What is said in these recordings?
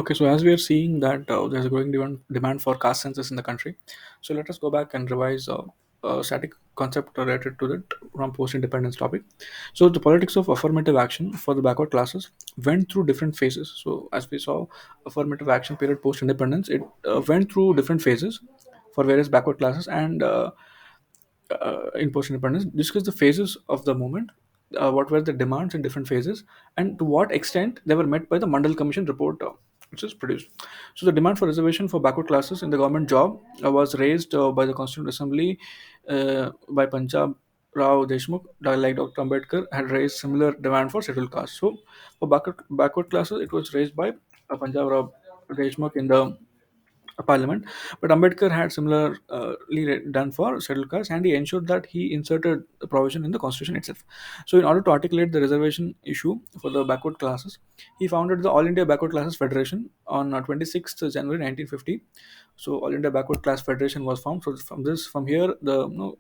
Okay, so as we are seeing that there's a growing demand for caste census in the country, so let us go back and revise a static concept related to that from post-independence topic. So the politics of affirmative action for the backward classes went through different phases. So as we saw, affirmative action period post-independence, it went through different phases for various backward classes, and in post-independence, discuss the phases of the movement, what were the demands in different phases, and to what extent they were met by the Mandal Commission report, which is produced. So the demand for reservation for backward classes in the government job was raised by the Constituent Assembly by Punjab Rao Deshmukh, like Dr. Ambedkar, had raised similar demand for scheduled castes. So for backward classes, it was raised by Punjab Rao Deshmukh in the parliament, but Ambedkar had similarly done for scheduled castes, and he ensured that he inserted a provision in the constitution itself. So in order to articulate the reservation issue for the backward classes, he founded the All India Backward Classes Federation on 26th January 1950. So All India Backward Class Federation was formed. So from here the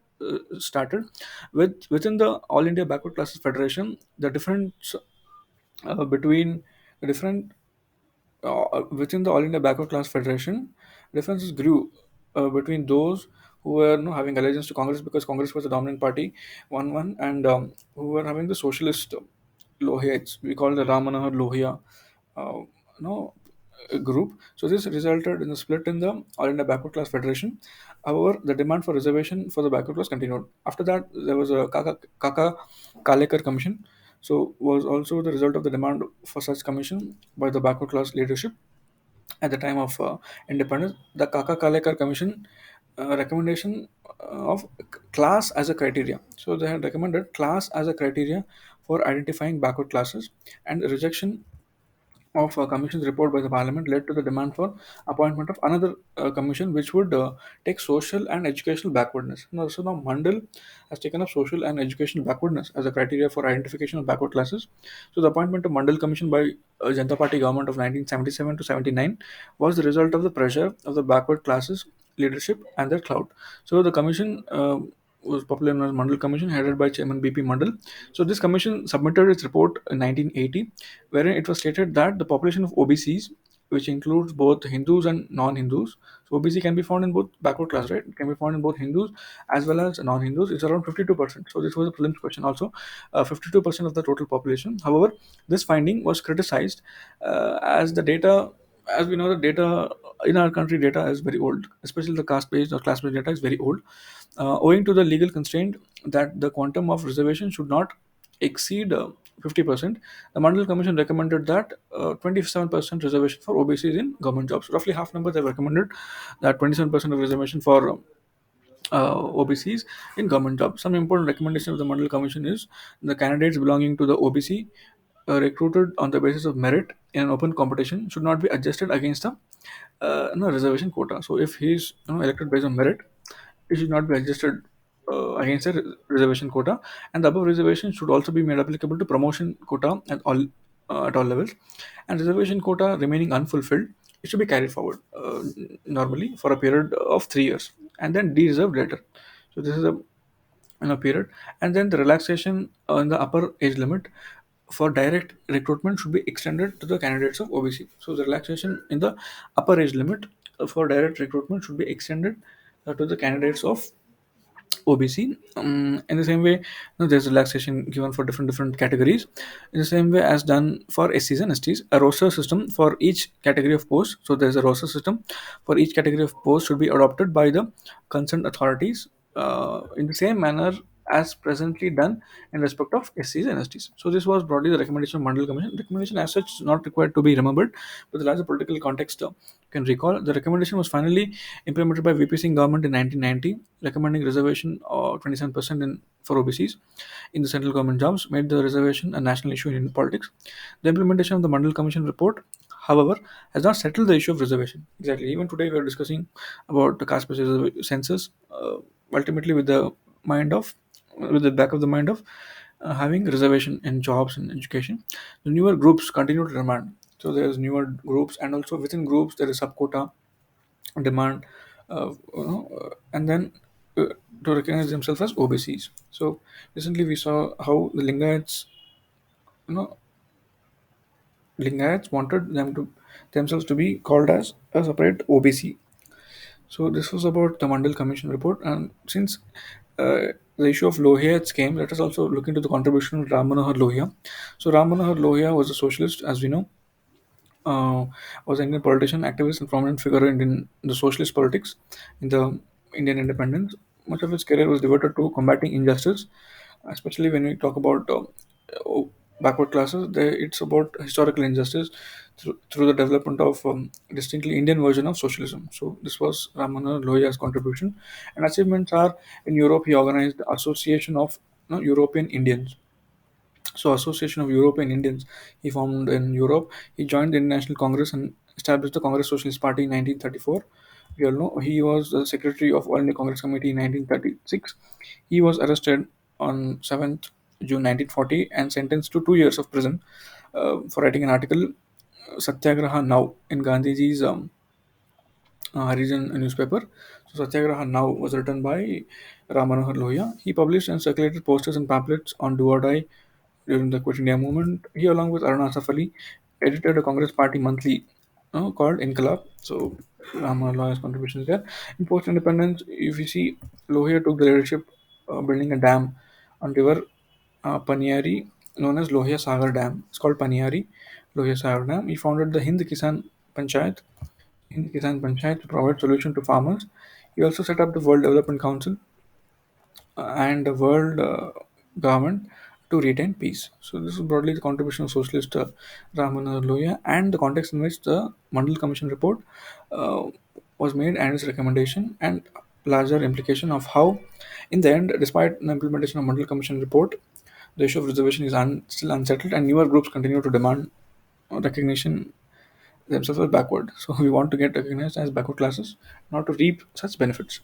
started within the All India Backward Classes Federation, the difference between the different within the All India Backward Class Federation, differences grew between those who were having allegiance to Congress because Congress was the dominant party, one, and who were having the socialist Lohiites. We call it the Ram Manohar Lohia, uh, no, group. So this resulted in a split in the All India Backward Class Federation. However, the demand for reservation for the backward class continued. After that, there was a Kaka Kalekar Commission. So was also the result of the demand for such commission by the backward class leadership at the time of independence. The Kaka Kalekar Commission recommendation of class as a criteria. So they had recommended class as a criteria for identifying backward classes, and the rejection of a commission's report by the parliament led to the demand for appointment of another commission which would take social and educational backwardness. So now Mandal has taken up social and educational backwardness as a criteria for identification of backward classes. So the appointment of Mandal Commission by Janata Party government of 1977 to 79 was the result of the pressure of the backward classes leadership and their clout. So the commission was popularly known as Mandal Commission, headed by Chairman B.P. Mandal. So this commission submitted its report in 1980, wherein it was stated that the population of OBCs, which includes both Hindus and non-Hindus, so OBC can be found in both backward class, right? It can be found in both Hindus as well as non-Hindus. It's around 52%. So this was a prelims question also, 52% of the total population. However, this finding was criticized as the data, as we know, the data in our country data is very old, especially the caste-based or class-based data is very old, owing to the legal constraint that the quantum of reservation should not exceed 50%. The Mandal Commission recommended that 27% reservation for OBCs in government jobs. Roughly half number they recommended that 27% of reservation for OBCs in government jobs. Some important recommendation of the Mandal Commission is the candidates belonging to the OBC recruited on the basis of merit in an open competition should not be adjusted against a reservation quota. So if he is elected based on merit, it should not be adjusted against a reservation quota, and the above reservation should also be made applicable to promotion quota at all levels, and reservation quota remaining unfulfilled, it should be carried forward normally for a period of 3 years and then de-reserved later. So this is a period, and then the relaxation in the upper age limit for direct recruitment should be extended to the candidates of OBC. So the relaxation in the upper age limit for direct recruitment should be extended to the candidates of OBC. In the same way, there's relaxation given for different categories. In the same way as done for SCs and STs, a roster system for each category of post. So there's a roster system for each category of post should be adopted by the concerned authorities in the same manner as presently done in respect of SCs and STs. So this was broadly the recommendation of Mandal Commission. Recommendation as such is not required to be remembered, but the larger political context you can recall. The recommendation was finally implemented by VP Singh government in 1990, recommending reservation of 27% for OBCs in the central government jobs, made the reservation a national issue in Indian politics. The implementation of the Mandal Commission report, however, has not settled the issue of reservation. Exactly. Even today, we are discussing about the caste-based census, ultimately with the back of the mind of having reservation in jobs and education. The newer groups continue to demand. So there's newer groups, and also within groups there is subquota demand, and then to recognize themselves as OBCs. So recently we saw how the Lingayats, you know, Lingayats wanted themselves to be called as a separate OBC. So this was about the Mandal Commission report, and since the issue of Lohia came, let us also look into the contribution of Ram Manohar Lohia. So Ram Manohar Lohia was a socialist, as we know, was an Indian politician, activist, and prominent figure in the socialist politics in the Indian independence. Much of his career was devoted to combating injustice, especially when we talk about backward classes. It's about historical injustice through the development of distinctly Indian version of socialism. So this was Ramana Lohia's contribution. And achievements are in Europe. He organized the Association of European Indians, so Association of European Indians, he formed in Europe. He joined the International Congress and established the Congress Socialist Party in 1934. We all know he was the secretary of All India Congress Committee in 1936. He was arrested on 7th June 1940 and sentenced to 2 years of prison for writing an article, Satyagraha Now, in Gandhiji's Harijan newspaper. So Satyagraha Now was written by Ram Manohar Lohia. He published and circulated posters and pamphlets on do or die during the Quit India movement. He, along with Arun Asaf Ali, edited a Congress Party monthly called Inqilab. So Ram Manohar Lohia's contributions there. In post-independence, if you see, Lohia took the leadership building a dam on river Paniari, known as Lohia Sagar Dam. It's called Paniari Lohia Sagar Dam. He founded the Hind Kisan Panchayat to provide solution to farmers. He also set up the World Development Council and the world government to retain peace. So this is broadly the contribution of socialist Ramana Loya and the context in which the Mandal Commission report uh, was made and its recommendation and larger implication of how, in the end, despite the implementation of Mandal Commission report, the issue of reservation is still unsettled and newer groups continue to demand recognition themselves as backward. So we want to get recognized as backward classes, not to reap such benefits.